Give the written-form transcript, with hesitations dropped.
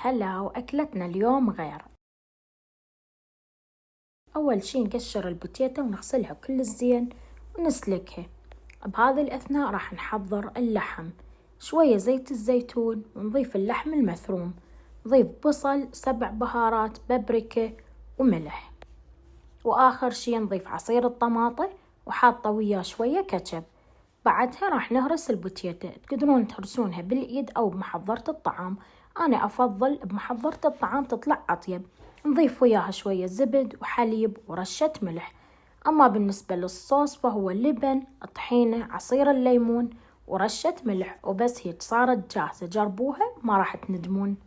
هلا، وأكلتنا اليوم غير. أول شي نقشر البوتيتة ونغسلها كل زين ونسلقها. بهذه الأثناء راح نحضر اللحم، شوية زيت الزيتون ونضيف اللحم المثروم، نضيف بصل، 7 بهارات، بابريكا وملح، وآخر شي نضيف عصير الطماطة وحاطة وياه شوية كاتشب. بعدها راح نهرس البوتيتا، تقدرون تهرسونها بالإيد أو بمحضرة الطعام، أنا أفضل بمحضرة الطعام تطلع أطيب. نضيف وياها شوية زبد وحليب ورشة ملح. أما بالنسبة للصوص فهو اللبن، الطحينة، عصير الليمون ورشة ملح، وبس هيك صارت جاهزة. جربوها ما راح تندمون.